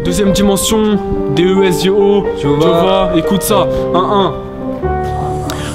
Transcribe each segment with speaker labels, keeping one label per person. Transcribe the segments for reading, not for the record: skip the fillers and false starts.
Speaker 1: Deuxième dimension, DESGO, Jova, écoute ça, 1-1.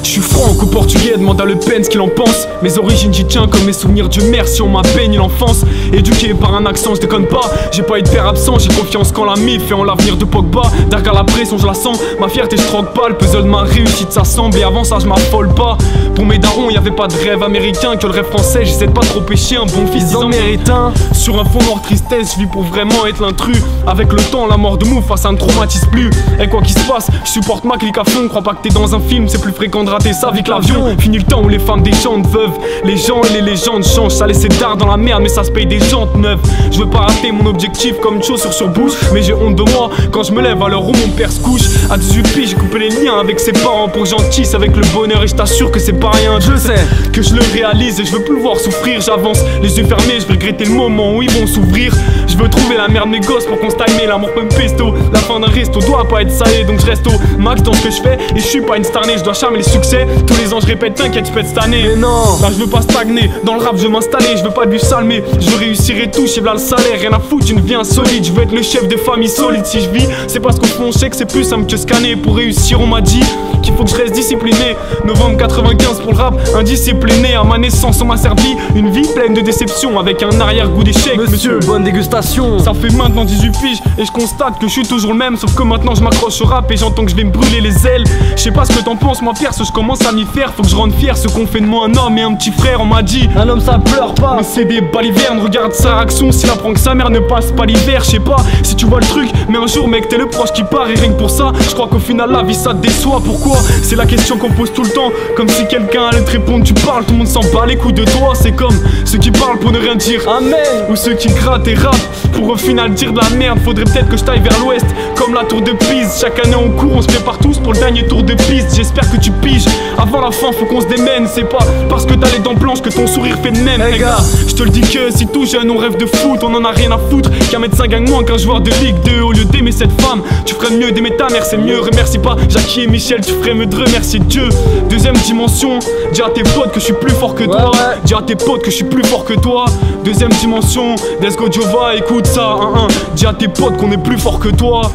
Speaker 1: Je suis franco-portugais, demande à Le Pen ce qu'il en pense. Mes origines j'y tiens comme mes souvenirs, Dieu merci on m'a baigné l'enfance. Éduqué par un accent, je déconne pas. J'ai pas eu de père absent, j'ai confiance quand la mif fait en l'avenir de Pogba. Derrière la pression je la sens, ma fierté je troque pas. Le puzzle de ma réussite s'assemble et avant ça je m'affole pas. Pour mes darons y'avait pas de rêve américain que le rêve français. J'essaie de pas trop pécher, un bon fils en mérite un. Sur un fond noir tristesse, je vis pour vraiment être l'intrus. Avec le temps la mort de mou face à un traumatisme plus. Et quoi qu'il se passe, je supporte ma clique à fond. Crois pas que t'es dans un film, c'est plus fréquent de rater sa vie que l'avion. Fini le temps où les femmes des chantes veuves. Les gens et les légendes changent. Ça laissait tard dans la merde mais ça se paye des jantes neuves. Je veux pas rater mon objectif comme une chaussure sur bouche. Mais j'ai honte de moi quand je me lève à l'heure où mon père se couche. À 18 piges j'ai coupé les liens avec ses parents pour gentil. Avec le bonheur et je t'assure que c'est pas rien. Je sais que je le réalise et je veux plus le voir souffrir. J'avance les yeux fermés, je vais regretter le moment où ils vont s'ouvrir. Je veux trouver la merde de mes gosses pour qu'on se time. L'amour peut me pesto. La fin d'un resto doit pas être salé. Donc je reste au max dans ce que je fais. Et je suis pas une star née, je dois charmer les succès. Tous les ans je répète t'inquiète je pète cette année. Mais non, là je veux pas stagner. Dans le rap je veux m'installer. Je veux pas du sale mais je veux réussir et tout. J'ai là le salaire, rien à foutre, une vie insolite. Je veux être le chef de famille solide. Si je vis c'est parce qu'au fond je sais que c'est plus simple que scanner. Pour réussir on m'a dit qu'il faut que je reste discipliné. Novembre 95 pour le rap, indiscipliné. À ma naissance on m'a servi une vie pleine de déceptions avec un arrière-goût d'échec. Monsieur, bonne dégustation. Ça fait maintenant 18 piges et je constate que je suis toujours le même. Sauf que maintenant je m'accroche au rap et j'entends que je vais me brûler les ailes. Je sais pas ce que t'en penses moi perse, je commence à m'y faire. Faut que je rende fier ce qu'on fait de moi un homme et un petit frère. On m'a dit un homme ça pleure pas. Mais c'est des balivernes, regarde sa réaction. S'il apprend que sa mère ne passe pas l'hiver, je sais pas si tu vois le truc. Mais un jour mec t'es le proche qui part et rien que pour ça je crois qu'au final la vie ça te déçoit. Pourquoi? C'est la question qu'on pose tout le temps. Comme si quelqu'un allait te répondre tu parles, tout le monde s'en bat les couilles de toi. C'est comme ceux qui parlent pour ne rien dire, amen. Ou ceux qui grattent et rappent pour au final dire de la merde. Faudrait peut-être que je taille vers l'ouest comme la tour de Pise. Chaque année on court, on se prépare tous pour le dernier tour de piste. J'espère que tu piges, avant la fin faut qu'on se démène. C'est pas parce que t'as les dents blanches que ton sourire fait de même. Hey gars, je te le dis que si tout jeune on rêve de foot, on en a rien à foutre qu'un médecin gagne moins qu'un joueur de Ligue 2. Au lieu d'aimer cette femme, tu ferais mieux d'aimer ta mère, c'est mieux. Remercie pas Jackie et Michel, tu ferais mieux de remercier Dieu. Deuxième dimension, dis à tes potes que je suis plus fort que toi. Dis à tes potes que je suis plus fort que toi. Deuxième dimension, let's go Jova, écoute ça, 1-1. Dis à tes potes qu'on est plus fort que toi.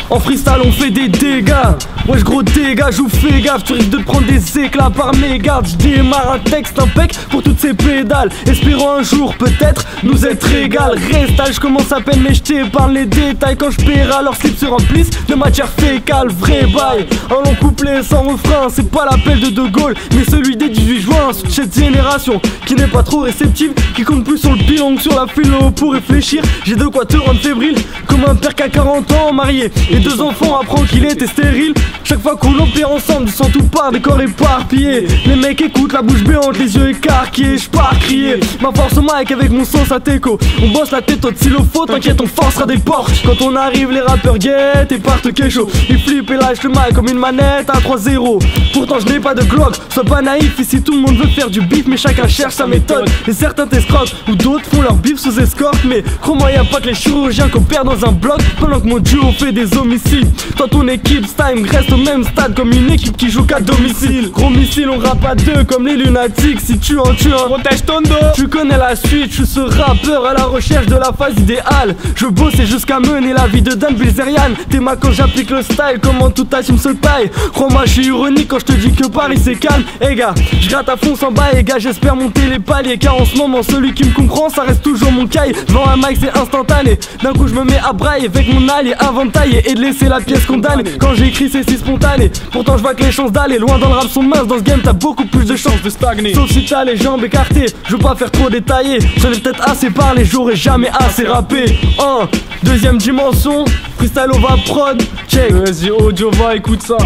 Speaker 1: En freestyle on fait des dégâts. Wesh gros dégage ou fais gaffe, tu risques de te prendre des éclats par mégarde. Je démarre un texte impec pour toutes ces pédales. Espérons un jour peut-être nous être égal. Restage, je commence à peine mais je t'épargne les détails. Quand je paierai leurs slips se remplissent de matière fécale. Vrai bail, un long couplet sans refrain. C'est pas l'appel de De Gaulle mais celui des 18 juin. Cette génération qui n'est pas trop réceptive, qui compte plus sur le pilon que sur la philo. Pour réfléchir, j'ai de quoi te rendre fébrile. Comme un père qui a 40 ans marié et 2 enfants, apprend qu'il était stérile. Chaque fois qu'on opère ensemble, sans tout part, des corps éparpillés. Les mecs écoutent la bouche béante, les yeux écarquillés. J'pars crier ma force au mic avec mon sens à teco. On bosse la tête au xylophone, t'inquiète on forcera des portes. Quand on arrive les rappeurs guettent et partent chaud. Ils flippent et lâchent le mic comme une manette à 3-0. Pourtant je n'ai pas de Glock, sois pas naïf. Ici tout le monde veut faire du beef mais chacun cherche sa méthode. Et certains t'escroquent ou d'autres font leur beef sous escorte. Mais crois-moi y'a pas que les chirurgiens qu'opèrent dans un bloc pendant que mon duo fait des homicides. Toi ton équipe Stime reste au même stade comme une équipe qui joue qu'à domicile. Gros missile on rappe à deux comme les lunatiques. Si tu en protège ton dos. Tu connais la suite, je suis ce rappeur à la recherche de la phase idéale. Je bosse et jusqu'à mener la vie de Dan Bilzerian. T'es ma quand j'applique le style, comment tout ta team se taille. Crois-moi je suis ironique quand je te dis que Paris c'est calme. Eh gars, je gratte à fond sans bail. Et gars j'espère monter les paliers. Car en ce moment celui qui me comprend ça reste toujours mon caille. Devant un mic c'est instantané. D'un coup je me mets à brailler avec mon allié avant de tailler et de laisser la pièce condamnée. Quand j'écris c'est si spontané. Pourtant je vois que les chances d'aller loin dans le rap sont minces. Dans ce game t'as beaucoup plus de chances de stagner. Sauf si t'as les jambes écartées. Je veux pas faire trop détaillé. J'en ai peut-être assez parlé, j'aurais jamais assez rappé. Deuxième dimension, freestyle over prod. Check. Vas-y, oh Jova, écoute ça.